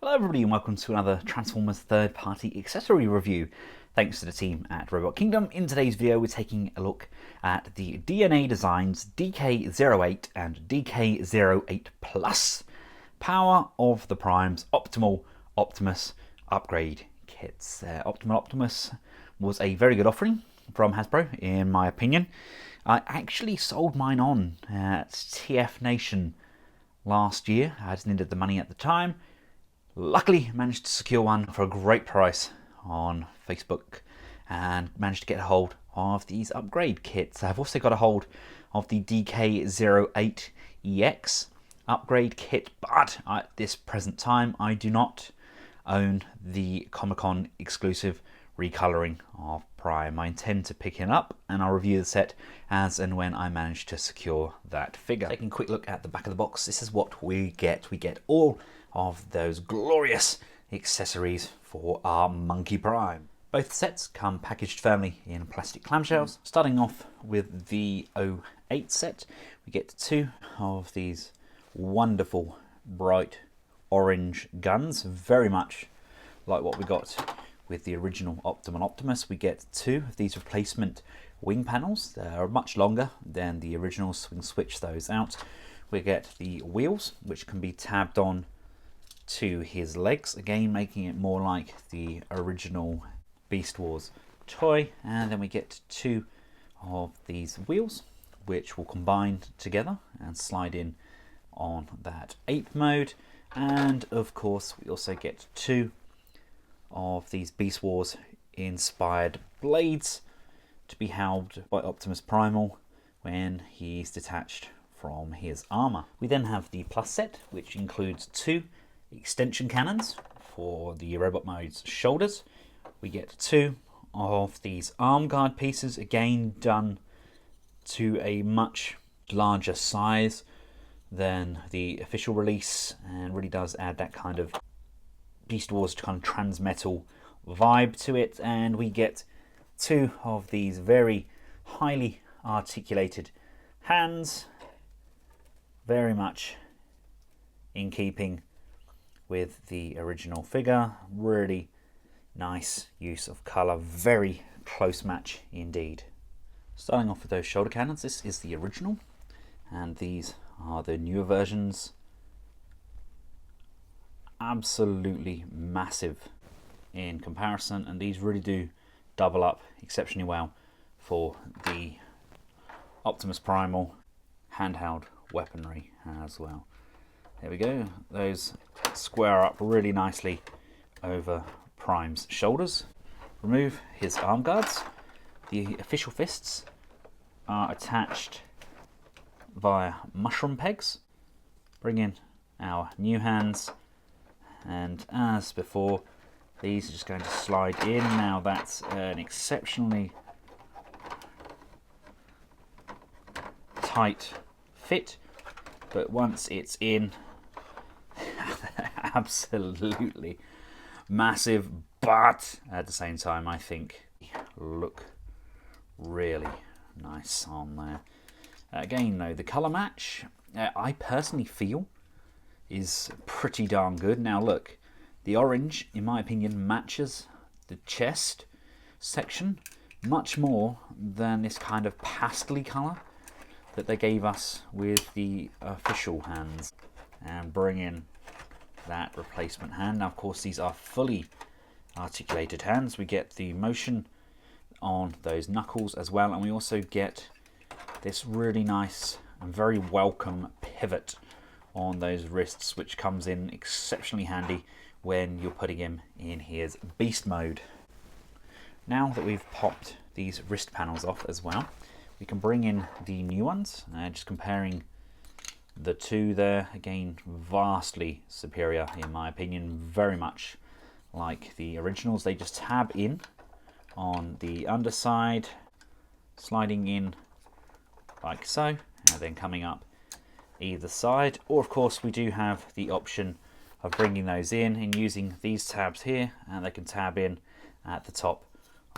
Hello everybody and welcome to another Transformers third-party accessory review. Thanks to the team at Robot Kingdom. In today's video we're taking a look at the DNA Designs DK08 and DK08 Plus Power of the Prime's Optimal Optimus upgrade kits. Optimal Optimus was a very good offering from Hasbro in my opinion. I actually sold mine on at TF Nation last year. I just needed the money at the time. Luckily managed to secure one for a great price on Facebook and managed to get a hold of these upgrade kits. I've also got a hold of the DK08EX upgrade kit, but at this present time I do not own the Comic-Con exclusive recoloring of Prime. I intend to pick it up and I'll review the set as and when I manage to secure that figure. Taking a quick look at the back of the box, this is what we get. We get all of those glorious accessories for our Monkey Prime. Both sets come packaged firmly in plastic clamshells. Starting off with the 08 set, we get two of these wonderful bright orange guns, very much like what we got with the original Optimus Optimus. We get two of these replacement wing panels. They are much longer than the originals, so we can switch those out. We get the wheels, which can be tabbed on to his legs, again making it more like the original Beast Wars toy. And then we get two of these wheels which will combine together and slide in on that ape mode. And of course we also get two of these Beast Wars inspired blades to be held by Optimus Primal when he's detached from his armor. We then have the Plus set, which includes two extension cannons for the robot mode's shoulders. We get two of these arm guard pieces, again done to a much larger size than the official release, and really does add that kind of Beast Wars kind of transmetal vibe to it. And we get two of these very highly articulated hands, very much in keeping with the original figure. Really nice use of colour, very close match indeed. Starting off with those shoulder cannons, this is the original and these are the newer versions. Absolutely massive in comparison, and these really do double up exceptionally well for the Optimus Primal handheld weaponry as well. There we go, those square up really nicely over Prime's shoulders. Remove his arm guards. The official fists are attached via mushroom pegs. Bring in our new hands, and as before, these are just going to slide in. Now that's an exceptionally tight fit, but once it's in, absolutely massive, but at the same time I think look really nice on there. Again though, the colour match I personally feel is pretty darn good. Now look, the orange in my opinion matches the chest section much more than this kind of pastel colour that they gave us with the official hands. And bring in that replacement hand. Now of course these are fully articulated hands. We get the motion on those knuckles as well, and we also get this really nice and very welcome pivot on those wrists, which comes in exceptionally handy when you're putting him in his beast mode. Now that we've popped these wrist panels off as well, we can bring in the new ones. Just comparing the two there, again vastly superior in my opinion, very much like the originals. They just tab in on the underside, sliding in like so, and then coming up either side. Or of course we do have the option of bringing those in and using these tabs here, and they can tab in at the top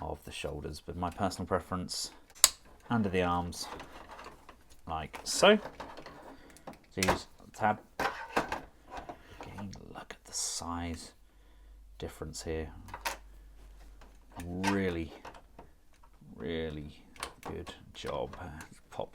of the shoulders, but my personal preference under the arms like so. These tab, again look at the size difference here. Really, really good job. Pop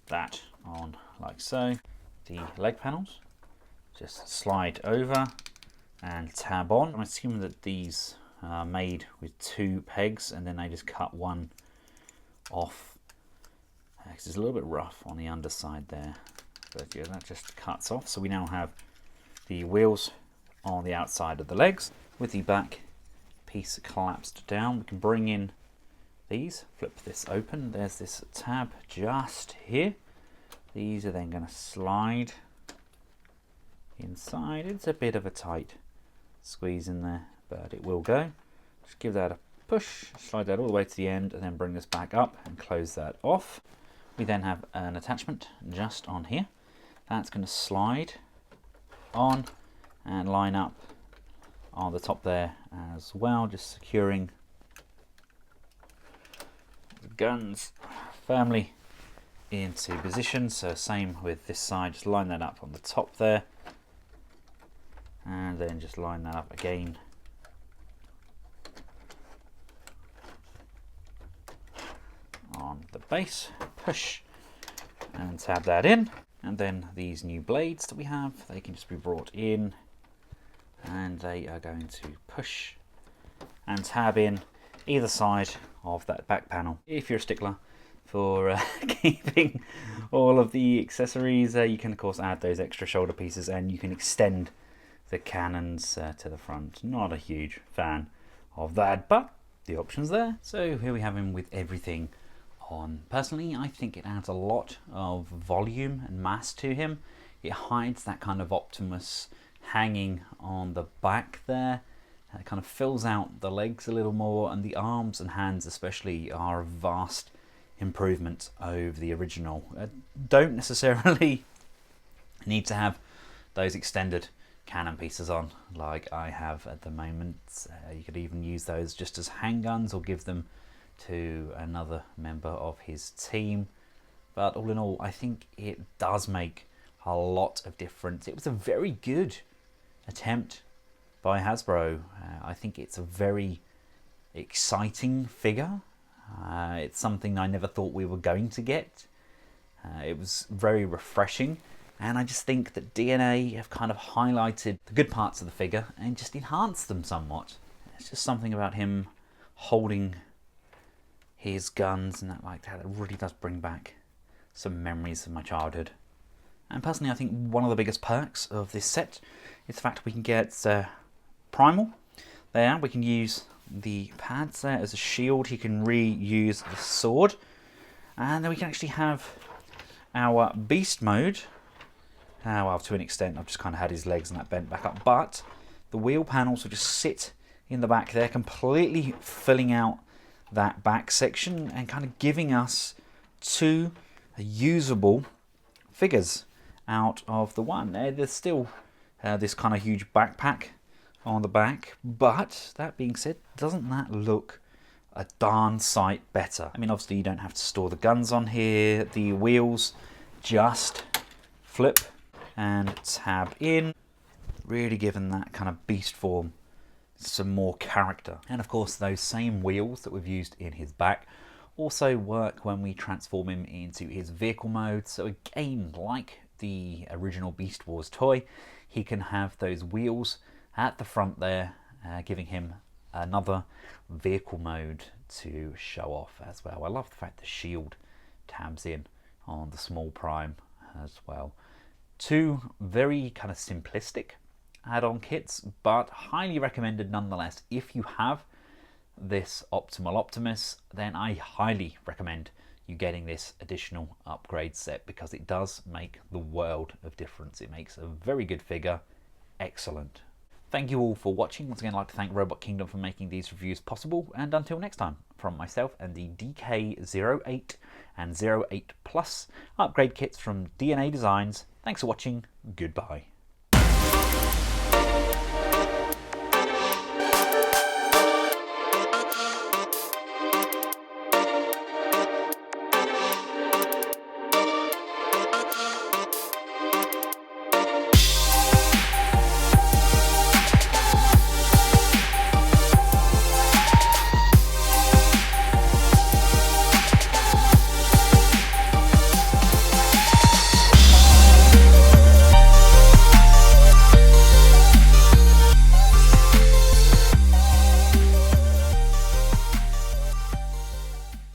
that on like so. The leg panels just slide over and tab on. I'm assuming that these are made with 2 pegs and then they just cut one off because it's a little bit rough on the underside there, but yeah, that just cuts off. So we now have the wheels on the outside of the legs with the back piece collapsed down. We can bring in these, flip this open, there's this tab just here. These are then going to slide inside. It's a bit of a tight squeeze in there, but it will go. Just give that a push, slide that all the way to the end, and then bring this back up and close that off. We then have an attachment just on here. That's going to slide on and line up on the top there as well, just securing the guns firmly into position. So same with this side, just line that up on the top there, and then just line that up again on the base, push and tab that in. And then these new blades that we have, they can just be brought in and they are going to push and tab in either side of that back panel. If you're a stickler for keeping all of the accessories, you can of course add those extra shoulder pieces and you can extend the cannons to the front. Not a huge fan of that, but the option's there. So here we have him with everything on. Personally, I think it adds a lot of volume and mass to him. It hides that kind of Optimus hanging on the back there. It kind of fills out the legs a little more, and the arms and hands especially are a vast improvement over the original. Don't necessarily need to have those extended cannon pieces on like I have at the moment. You could even use those just as handguns or give them to another member of his team. But all in all, I think it does make a lot of difference. It was a very good attempt by Hasbro. I think it's a very exciting figure. It's something I never thought we were going to get. It was very refreshing, and I just think that DNA have kind of highlighted the good parts of the figure and just enhanced them somewhat. It's just something about him holding his guns and that like that really does bring back some memories of my childhood. And personally, I think one of the biggest perks of this set is the fact we can get Primal there. We can use the pads there as a shield. He can reuse the sword, and then we can actually have our beast mode. Well, to an extent, I've just kind of had his legs and that bent back up, but the wheel panels will just sit in the back there, completely filling out that back section and kind of giving us 2 usable figures out of the one. There's still this kind of huge backpack on the back, but that being said, doesn't that look a darn sight better? I mean, obviously you don't have to store the guns on here. The wheels just flip and tab in, really giving that kind of beast form some more character. And of course, those same wheels that we've used in his back also work when we transform him into his vehicle mode. So again, like the original Beast Wars toy, he can have those wheels at the front there, giving him another vehicle mode to show off as well. I love the fact the shield tabs in on the small Prime as well. 2 very kind of simplistic add-on kits, but highly recommended nonetheless. If you have this Optimal Optimus, then I highly recommend you getting this additional upgrade set, because it does make the world of difference. It makes a very good figure excellent. Thank you all for watching. Once again, I'd like to thank Robot Kingdom for making these reviews possible, and until next time, from myself and the DK08 and 08 Plus upgrade kits from DNA Designs, thanks for watching, goodbye.